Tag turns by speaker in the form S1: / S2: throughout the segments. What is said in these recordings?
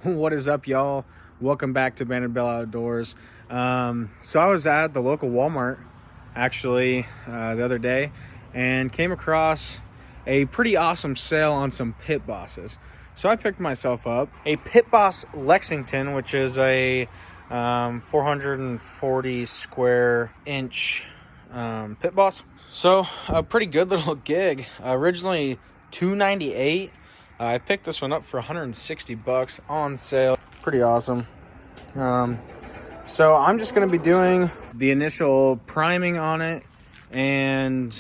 S1: What is up, y'all? Welcome back to Banded Bell Outdoors. So I was at the local Walmart actually the other day and came across a pretty awesome sale on some Pit Bosses. So I picked myself up a Pit Boss Lexington, which is a 440 square inch Pit Boss. So a pretty good little gig. Originally $298. I picked this one up for 160 bucks on sale. Pretty awesome. So I'm just going to be doing the initial priming on it and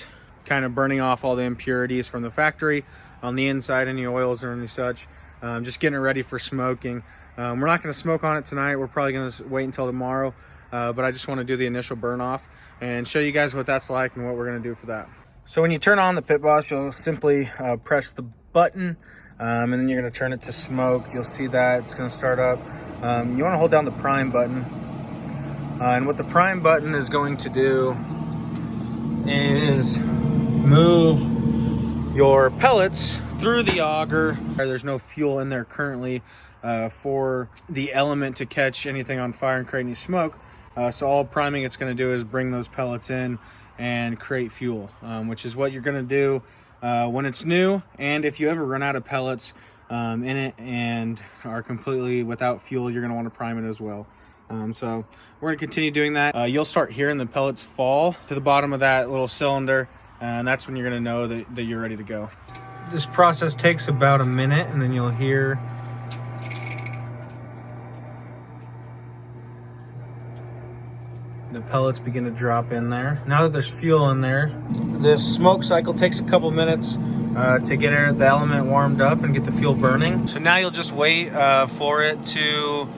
S1: kind of burning off all the impurities from the factory on the inside, any oils or any such. Just getting it ready for smoking. We're not going to smoke on it tonight. We're probably going to wait until tomorrow. But I just want to do the initial burn off and show you guys what that's like and what we're going to do for that. So when you turn on the Pit Boss, you'll simply press the button. And then you're going to turn it to smoke. You'll see that it's going to start up. You want to hold down the prime button. And what the prime button is going to do is move your pellets through the auger. There's no fuel in there currently for the element to catch anything on fire and create any smoke. So all priming it's going to do is bring those pellets in and create fuel, which is what you're going to do when it's new, and if you ever run out of pellets in it and are completely without fuel, you're going to want to prime it as well. So we're going to continue doing that. You'll start hearing the pellets fall to the bottom of that little cylinder, and that's when you're going to know that you're ready to go. This process takes about a minute, and then you'll hear the pellets begin to drop in there. Now that there's fuel in there, this smoke cycle takes a couple minutes to get the element warmed up and get the fuel burning. So now you'll just wait for it to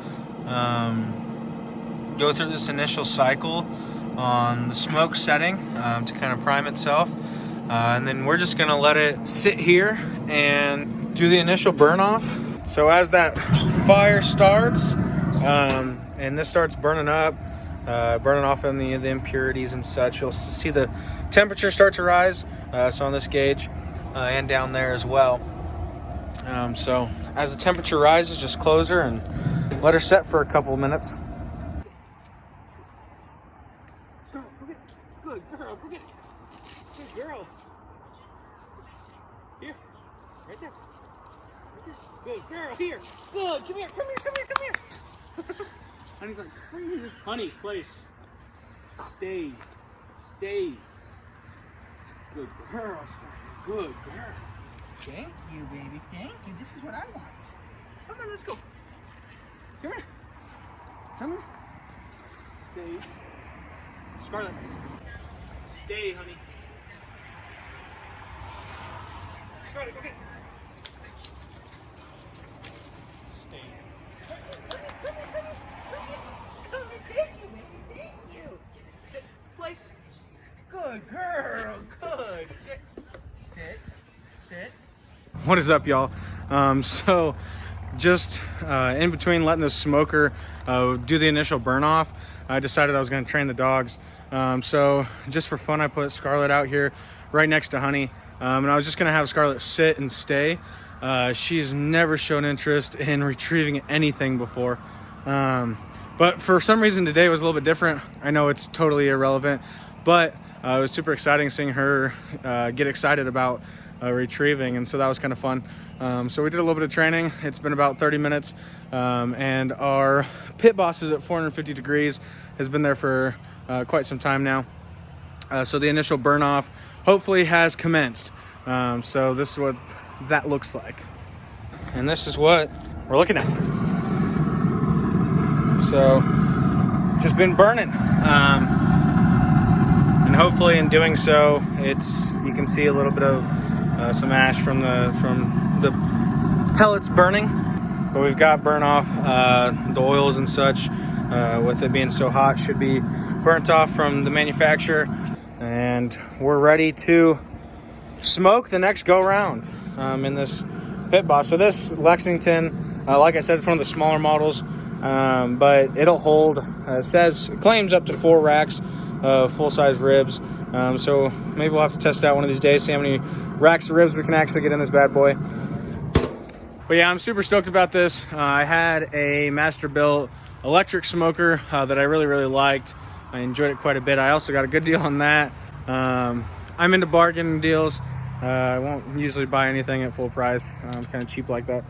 S1: go through this initial cycle on the smoke setting to kind of prime itself. And then we're just gonna let it sit here and do the initial burn off. So as that fire starts and this starts burning up, burning off in the impurities and such, you'll see the temperature start to rise. So on this gauge and down there as well. So as the temperature rises, just close her and let her set for a couple of minutes. Stop, go get it. Good girl, go get it. Good girl. Here, right there. Right there. Good girl, here. Good, come here, come here, come here, come here. Honey's like, honey, place. Stay. Stay. Good girl, Scarlett. Good girl. Thank you, baby. Thank you. This is what I want. Come on, let's go. Come here. Come here. Stay. Scarlett. Stay, honey. Scarlett, go get it. Stay. Place. Good girl. Good. Sit. Sit. Sit. What is up, y'all? So just in between letting the smoker do the initial burn off, I decided I was going to train the dogs. So just for fun, I put Scarlett out here right next to Honey, and I was just going to have Scarlett sit and stay. She's never shown interest in retrieving anything before. But for some reason today was a little bit different. I know it's totally irrelevant, but it was super exciting seeing her get excited about retrieving, and so that was kind of fun. So we did a little bit of training. It's been about 30 minutes, and our Pit Boss is at 450 degrees, has been there for quite some time now. So the initial burn off hopefully has commenced. So this is what that looks like. And this is what we're looking at. So just been burning, and hopefully in doing so, you can see a little bit of some ash from the pellets burning. But we've got burn off the oils and such. With it being so hot, should be burnt off from the manufacturer, and we're ready to smoke the next go round in this Pit Boss. So this Lexington, like I said, it's one of the smaller models. But it'll hold, it claims up to 4 racks of full-size ribs. So maybe we'll have to test it out one of these days, see how many racks of ribs we can actually get in this bad boy. But yeah, I'm super stoked about this. I had a Masterbuilt electric smoker that I really liked. I enjoyed it quite a bit. I also got a good deal on that. I'm into bargain deals. I won't usually buy anything at full price. I'm kind of cheap like that.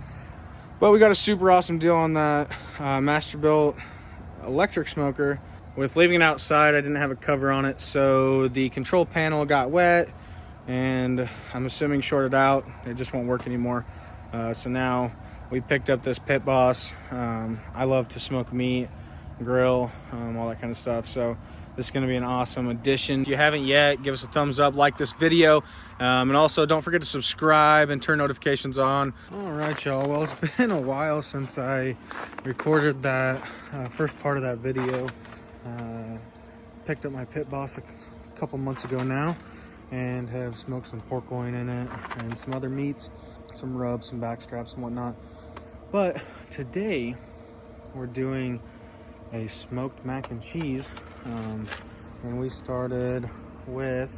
S1: But we got a super awesome deal on that Masterbuilt electric smoker. With leaving it outside, I didn't have a cover on it, so the control panel got wet and I'm assuming shorted out. It just won't work anymore. So now we picked up this Pit Boss. I love to smoke meat, grill, all that kind of stuff. So this is going to be an awesome addition. If you haven't yet, give us a thumbs up, like this video, and also don't forget to subscribe and turn notifications on. All right, y'all. Well, it's been a while since I recorded that first part of that video. Picked up my Pit Boss a couple months ago now and have smoked some pork loin in it and some other meats, some rubs, some back straps and whatnot. But today we're doing a smoked mac and cheese, and we started with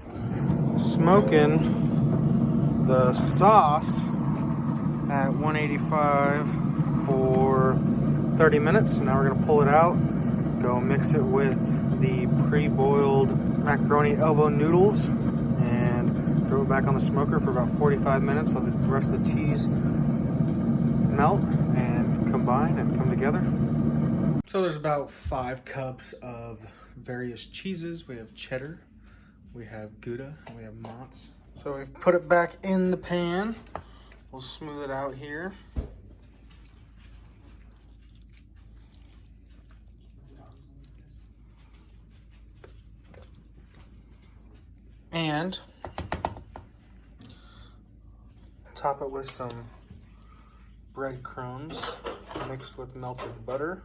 S1: smoking the sauce at 185 for 30 minutes. So now we're gonna pull it out, go mix it with the pre-boiled macaroni elbow noodles, and throw it back on the smoker for about 45 minutes. Let the rest of the cheese melt and combine and come together. So there's about 5 cups of various cheeses. We have cheddar, we have Gouda, and we have Mott's. So we've put it back in the pan. We'll smooth it out here. And top it with some breadcrumbs mixed with melted butter.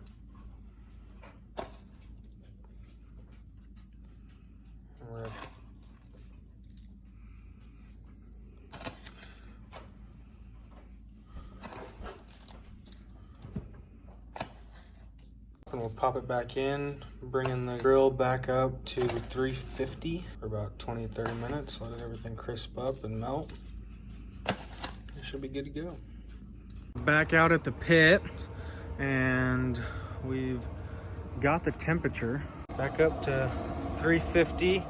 S1: And we'll pop it back in, bringing the grill back up to 350 for about 20-30 minutes. Let everything crisp up and melt. It should be good to go. Back out at the pit, and we've got the temperature back up to 350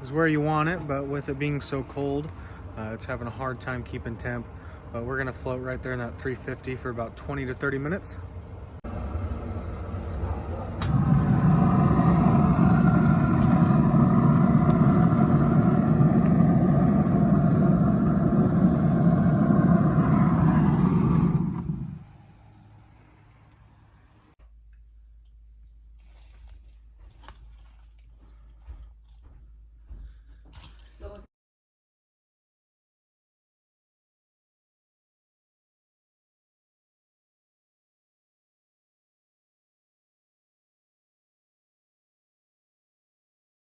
S1: is where you want it, but with it being so cold, it's having a hard time keeping temp. But we're gonna float right there in that 350 for about 20 to 30 minutes.